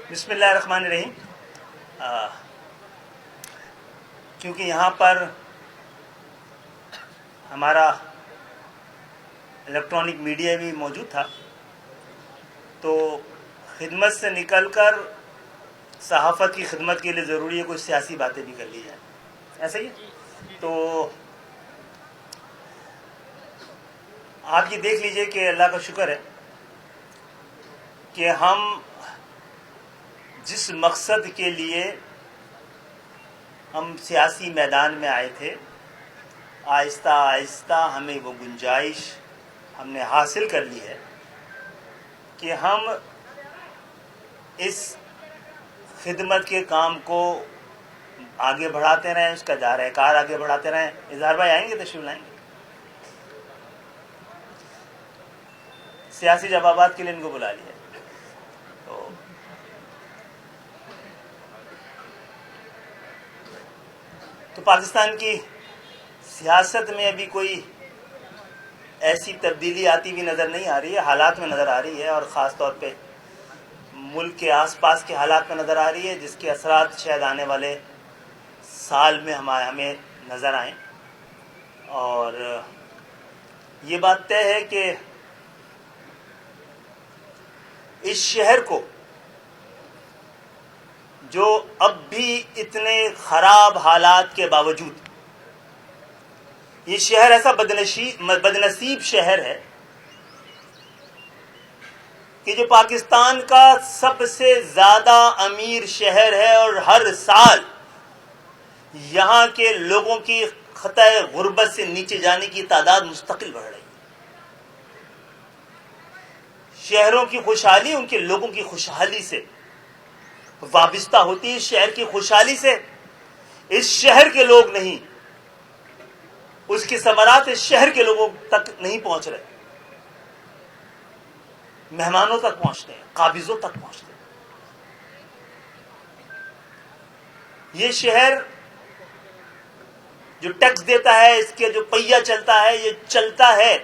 بسم اللہ الرحمن الرحیم. کیونکہ یہاں پر ہمارا الیکٹرانک میڈیا بھی موجود تھا تو خدمت سے نکل کر صحافت کی خدمت کے لیے ضروری ہے کچھ سیاسی باتیں بھی کر لی جائیں. ایسا ہی ہے تو آپ یہ دیکھ لیجئے کہ اللہ کا شکر ہے کہ ہم جس مقصد کے لیے ہم سیاسی میدان میں آئے تھے آہستہ آہستہ ہمیں وہ گنجائش ہم نے حاصل کر لی ہے کہ ہم اس خدمت کے کام کو آگے بڑھاتے رہیں, اس کا دائرہ کار آگے بڑھاتے رہیں. اظہار بھائی آئیں گے, تشریف لائیں گے. سیاسی جوابات کے لیے ان کو بلا لیا. تو پاکستان کی سیاست میں ابھی کوئی ایسی تبدیلی آتی ہوئی نظر نہیں آ رہی ہے, حالات میں نظر آ رہی ہے, اور خاص طور پہ ملک کے آس پاس کے حالات میں نظر آ رہی ہے, جس کے اثرات شاید آنے والے سال میں ہمیں نظر آئیں. اور یہ بات طے ہے کہ اس شہر کو جو اب بھی اتنے خراب حالات کے باوجود, یہ شہر ایسا بدنصیب شہر ہے کہ جو پاکستان کا سب سے زیادہ امیر شہر ہے, اور ہر سال یہاں کے لوگوں کی خطۂ غربت سے نیچے جانے کی تعداد مستقل بڑھ رہی ہے. شہروں کی خوشحالی ان کے لوگوں کی خوشحالی سے وابستہ ہوتی ہے. شہر کی خوشحالی سے اس شہر کے لوگ نہیں, اس کے ثمرات اس شہر کے لوگوں تک نہیں پہنچ رہے, مہمانوں تک پہنچتے ہیں, قابضوں تک پہنچتے ہیں. یہ شہر جو ٹیکس دیتا ہے, اس کے جو پہیہ چلتا ہے, یہ چلتا ہے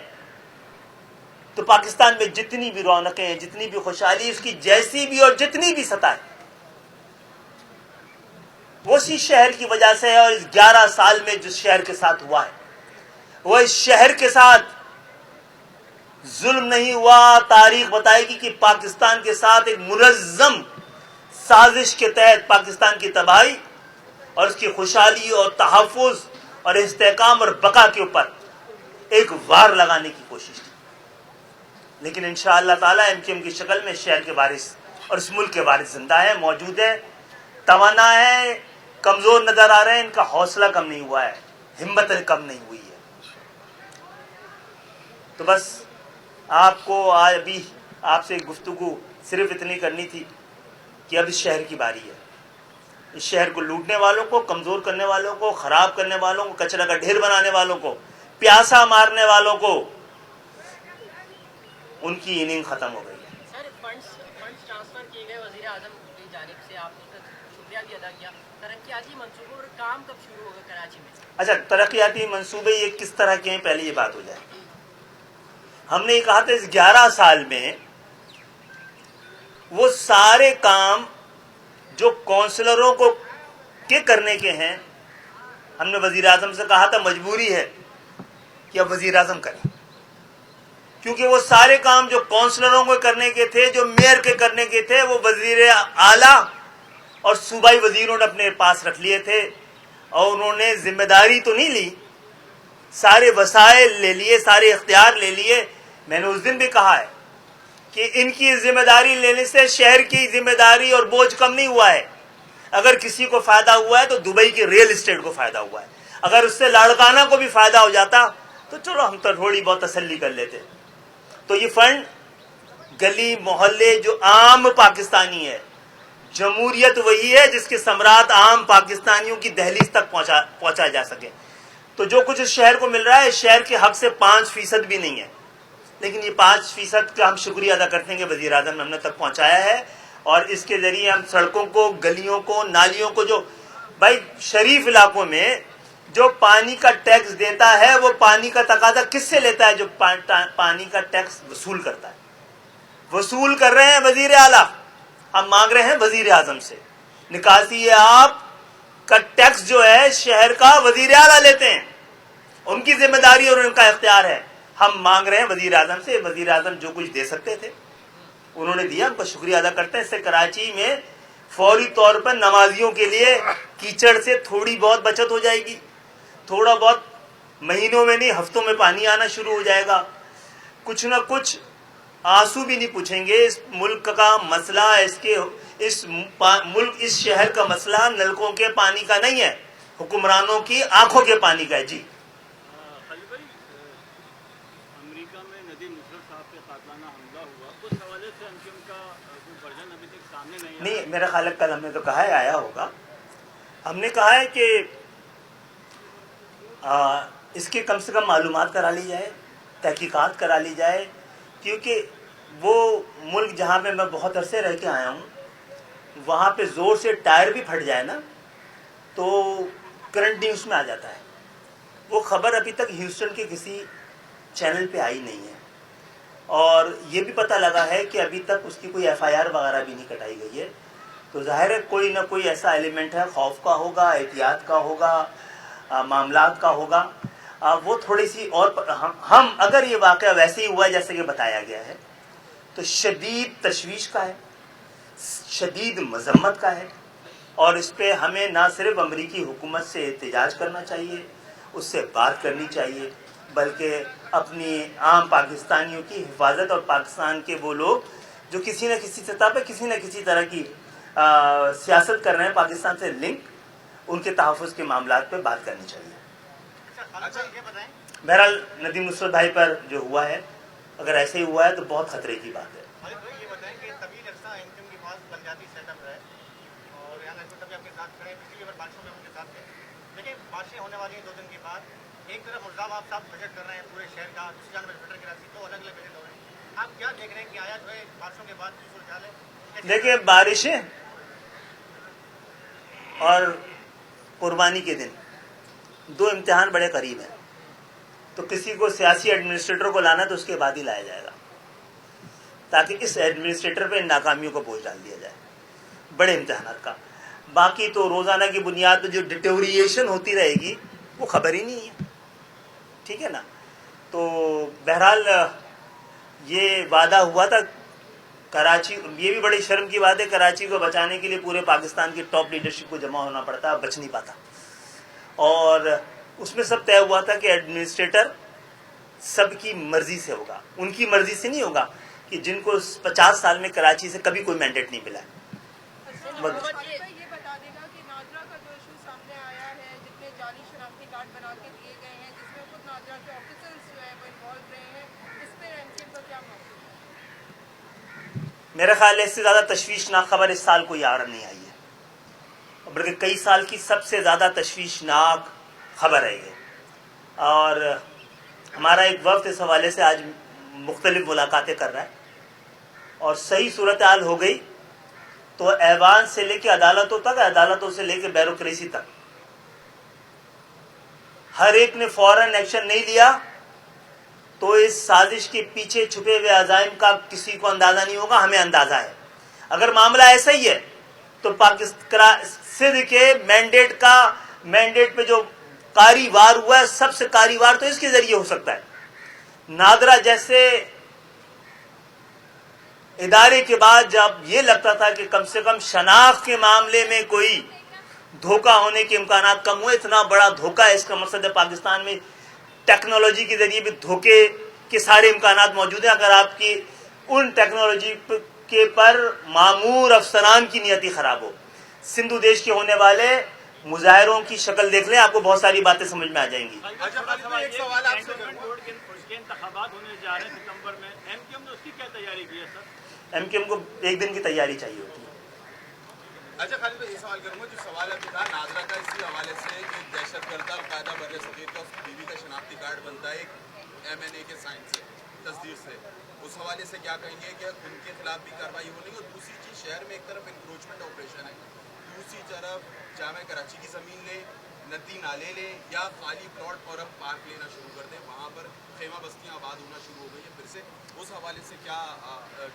تو پاکستان میں جتنی بھی رونقیں ہیں, جتنی بھی خوشحالی, اس کی جیسی بھی اور جتنی بھی سطح ہے, وہ اسی شہر کی وجہ سے ہے. اور اس 11 سال میں جس شہر کے ساتھ ہوا ہے, وہ اس شہر کے ساتھ ظلم نہیں ہوا. تاریخ بتائے گی کہ پاکستان کے ساتھ ایک منظم سازش کے تحت پاکستان کی تباہی اور اس کی خوشحالی اور تحفظ اور استحکام اور بقا کے اوپر ایک وار لگانے کی کوشش کی. لیکن انشاءاللہ تعالی MKM کی شکل میں شہر کے وارث اور اس ملک کے وارث زندہ ہے, موجود ہے, توانا ہے, کمزور نظر آ رہے ہیں. ان کا حوصلہ کم نہیں ہوا ہے, ہمت کم نہیں ہوئی ہے. تو بس آپ کو آج ابھی آپ سے گفتگو صرف اتنی کرنی تھی کہ اب اس شہر کی باری ہے. اس شہر کو لوٹنے والوں کو, کمزور کرنے والوں کو, خراب کرنے والوں کو, کچرا کا ڈھیر بنانے والوں کو, پیاسا مارنے والوں کو, ان کی اننگ ختم ہو گئی ہے. سر فنڈز ٹرانسفر کیے گئے وزیر اعظم کی جانب سے, آپ نے شکریہ بھی ادا کیا. ترقیاتی منصوبوں پر کام کب شروع ہوگا کراچی میں؟ اچھا, ترقیاتی منصوبے یہ کس طرح کے ہیں, پہلے یہ بات ہو جائے. ہم نے یہ کہا تھا اس 11 سال میں وہ سارے کام جو کونسلروں کو کے کرنے کے ہیں, ہم نے وزیر اعظم سے کہا تھا مجبوری ہے کہ اب وزیر اعظم کریں, کیونکہ وہ سارے کام جو کونسلروں کو کرنے کے تھے, جو میئر کے کرنے کے تھے, وہ وزیر اعلیٰ اور صوبائی وزیروں نے اپنے پاس رکھ لیے تھے, اور انہوں نے ذمہ داری تو نہیں لی, سارے وسائل لے لیے, سارے اختیار لے لیے. میں نے اس دن بھی کہا ہے کہ ان کی ذمہ داری لینے سے شہر کی ذمہ داری اور بوجھ کم نہیں ہوا ہے. اگر کسی کو فائدہ ہوا ہے تو دبئی کے ریل اسٹیٹ کو فائدہ ہوا ہے. اگر اس سے لاڑکانہ کو بھی فائدہ ہو جاتا تو چلو ہم تو تھوڑی بہت تسلی کر لیتے. تو یہ فنڈ گلی محلے جو عام پاکستانی ہے, جمہوریت وہی ہے جس کے ثمرات عام پاکستانیوں کی دہلیز تک پہنچا جا سکے. تو جو کچھ اس شہر کو مل رہا ہے, اس شہر کے حق سے 5% بھی نہیں ہے, لیکن یہ 5% کا ہم شکریہ ادا کرتے ہیں کہ وزیر اعظم نے ہم نے تک پہنچایا ہے. اور اس کے ذریعے ہم سڑکوں کو, گلیوں کو, نالیوں کو, جو بھائی شریف علاقوں میں جو پانی کا ٹیکس دیتا ہے وہ پانی کا تقاضا کس سے لیتا ہے؟ جو پانی کا ٹیکس وصول کرتا ہے. وصول کر رہے ہیں وزیر اعلیٰ, ہم مانگ رہے ہیں وزیر اعظم سے نکاسی آپ کا ٹیکس جو ہے شہر کا وزیر اعلیٰ لیتے ہیں, ان کی ذمہ داری اور ان کا اختیار ہے. ہم مانگ رہے ہیں وزیر اعظم سے, وزیر اعظم جو کچھ دے سکتے تھے انہوں نے دیا, ہم کا شکریہ ادا کرتے ہیں. اس سے کراچی میں فوری طور پر نمازیوں کے لیے کیچڑ سے تھوڑی بہت بچت ہو جائے گی, تھوڑا بہت مہینوں میں نہیں ہفتوں میں پانی آنا شروع ہو جائے گا. کچھ نہ کچھ آنسو بھی نہیں پوچھیں گے. اس ملک کا مسئلہ اس شہر کا مسئلہ نلکوں کے پانی کا نہیں ہے, حکمرانوں کی آنکھوں کے پانی کا ہے. جی خالد بھائی, امریکہ میں ندیم نصرت صاحب پہ قاتلانہ حملہ ہوا, اس حوالے سے ایم کیو ایم کا کوئی ورژن ابھی تک سامنے نہیں آیا. میرا خیال ہے کل ہم نے تو کہا ہے, آیا ہوگا. ہم نے کہا ہے کہ اس کی کم سے کم معلومات کرا لی جائے, تحقیقات کرا لی جائے, کیونکہ وہ ملک جہاں پہ میں بہت عرصے رہ کے آیا ہوں وہاں پہ زور سے ٹائر بھی پھٹ جائے نا تو کرنٹ نیوز میں آ جاتا ہے. وہ خبر ابھی تک ہیوسٹن کے کسی چینل پہ آئی نہیں ہے, اور یہ بھی پتہ لگا ہے کہ ابھی تک اس کی کوئی ایف آئی آر وغیرہ بھی نہیں کٹائی گئی ہے. تو ظاہر ہے کوئی نہ کوئی ایسا ایلیمنٹ ہے, خوف کا ہوگا, احتیاط کا ہوگا, معاملات کا ہوگا. وہ تھوڑی سی اور ہم اگر یہ واقعہ ویسے ہی ہوا جیسے کہ بتایا گیا ہے تو شدید تشویش کا ہے, شدید مذمت کا ہے, اور اس پہ ہمیں نہ صرف امریکی حکومت سے احتجاج کرنا چاہیے, اس سے بات کرنی چاہیے, بلکہ اپنی عام پاکستانیوں کی حفاظت اور پاکستان کے وہ لوگ جو کسی نہ کسی سطح پہ کسی نہ کسی طرح کی سیاست کر رہے ہیں پاکستان سے لنک, ان کے تحفظ کے معاملات پہ بات کرنی چاہیے. بہرحال ندیم نصرت بھائی پر جو ہوا ہے اگر ایسے ہی ہوا ہے تو بہت خطرے کی بات ہے. یہ بتائیں کہ طویل عرصہ ایم کیو ایم کے پاس بنیادی سیٹ اپ ہے اور یہاں نظر تبھی آپ کے ساتھ کھڑے ہیں, پچھلی بار بارشوں میں ان کے ساتھ تھے, لیکن بارشیں ہونے والی ہیں 2 دن کے بعد. ایک طرف مرزا آپ صاحب بجٹ کر رہے ہیں پورے شہر کا, دوسری جانب انویٹر کراچی, تو الگ الگ بجٹ ہو رہے ہیں. آپ کیا دیکھ رہے ہیں کہ آیا جو ہے بارشوں کے بعد کی صورتحال ہے؟ دیکھیے, بارشیں اور قربانی کے دن دو امتحان بڑے قریب ہیں, تو کسی کو سیاسی ایڈمنسٹریٹر کو لانا تو اس کے بعد ہی لایا جائے گا تاکہ اس ایڈمنسٹریٹر پہ ان ناکامیوں کو بوجھ ڈال دیا جائے, بڑے امتحانات کا. باقی تو روزانہ کی بنیاد پہ جو ڈیٹوریشن ہوتی رہے گی وہ خبر ہی نہیں ہے, ٹھیک ہے نا. تو بہرحال یہ وعدہ ہوا تھا کراچی, یہ بھی بڑی شرم کی بات ہے, کراچی کو بچانے کے لیے پورے پاکستان کی ٹاپ لیڈرشپ کو جمع ہونا پڑتا, بچ نہیں پاتا. اور اس میں سب طے ہوا تھا کہ ایڈمنسٹریٹر سب کی مرضی سے ہوگا, ان کی مرضی سے نہیں ہوگا کہ جن کو 50 سال میں کراچی سے کبھی کوئی مینڈیٹ نہیں ملا ہے. یہ بتا دے گا کہ نادرا کا جو ایشو سامنے آیا ہے, جتنے جعلی شناختی کارڈ بنا کے دیے گئے ہیں جس میں خود نادرا کے آفیسرز جو ہیں وہ انوالو رہے ہیں, اس پہ ایم کیو ایم کا کیا موقف ہے؟ میرا خیال ہے اس سے زیادہ تشویشناک خبر اس سال کوئی اور نہیں آئی ہے, بلکہ کئی سال کی سب سے زیادہ تشویشناک خبر ہے یہ. اور ہمارا ایک وفد اس حوالے سے آج مختلف ملاقاتیں کر رہا ہے, اور صحیح صورتحال ہو گئی تو ایوان سے لے کے عدالتوں تک, عدالتوں سے لے کے بیوروکریسی تک, ہر ایک نے فوراً ایکشن نہیں لیا تو اس سازش کے پیچھے چھپے ہوئے عزائم کا کسی کو اندازہ نہیں ہوگا, ہمیں اندازہ ہے. اگر معاملہ ایسا ہی ہے تو سندھ کے مینڈیٹ پہ جو کاری وار ہوا ہے, سب سے کاری وار تو اس کے ذریعے ہو سکتا ہے. نادرا جیسے ادارے کے بعد جب یہ لگتا تھا کہ کم سے کم شناخت کے معاملے میں کوئی دھوکہ ہونے کے امکانات کم ہوئے, اتنا بڑا دھوکہ ہے, اس کا مقصد ہے پاکستان میں ٹیکنالوجی کے ذریعے بھی دھوکے کے سارے امکانات موجود ہیں. اگر آپ کی ان ٹیکنالوجی کے پر معمور افسران کی نیتی خراب ہو, سندھو دیش کے ہونے والے مظاہروں کی شکل دیکھ لیں, آپ کو بہت ساری باتیں سمجھ میں آ جائیں گی. ایک سوال آپ سے کروں, کے انتخابات ہونے جا رہے ہیں ستمبر میں, ایم کیو ایم نے اس کی کیا تیاری کی ہے سر؟ ایم کیو ایم کو ایک دن کی تیاری چاہیے ہوتی ہے. اچھا خالد بھائی, یہ سوال کروں گا, جو سوال ابھی تھا نادرا کا, اسی حوالے سے ایک دہشت گردہ القاعدہ بر صغیر کا اس کی بیوی کا شناختی کارڈ بنتا ہے ایک ایم این اے کے سائن سے, تصدیق سے, اس حوالے سے کیا کہیں گے کہ ان کے خلاف بھی کارروائی ہونی ہے؟ اور دوسری چیز, شہر میں ایک طرف انکروچمنٹ آپریشن ہے, دوسری طرف جامع کراچی کی زمین لے, ندی نالے لیں یا خالی پلاٹ اور اب پارک لینا شروع کر دیں, وہاں پر خیمہ بستیاں آباد ہونا شروع ہو گئی ہیں پھر سے, اس حوالے سے کیا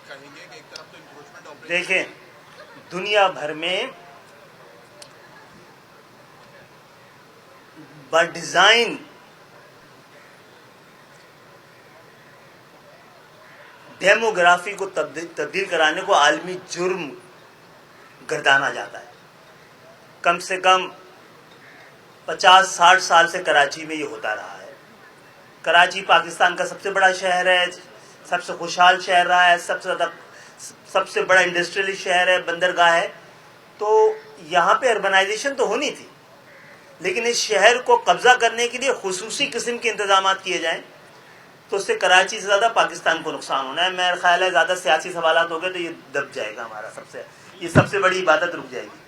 کہیں گے کہ ایک طرف تو انکروچمنٹ آپریشن. دیکھیں دنیا بھر میں بائی ڈیزائن ڈیموگرافی کو تبدیل کرانے کو عالمی جرم گردانا جاتا ہے. کم سے کم 50-60 سال سے کراچی میں یہ ہوتا رہا ہے. کراچی پاکستان کا سب سے بڑا شہر ہے, سب سے خوشحال شہر رہا ہے, سب سے بڑا انڈسٹریل شہر ہے, بندرگاہ ہے. تو یہاں پہ اربنائزیشن تو ہونی تھی, لیکن اس شہر کو قبضہ کرنے کے لیے خصوصی قسم کے انتظامات کیے جائیں تو اس سے کراچی سے زیادہ پاکستان کو نقصان ہونا ہے. میرا خیال ہے زیادہ سیاسی سوالات ہو گئے تو یہ دب جائے گا ہمارا, یہ سب سے بڑی عبادت رک جائے گی.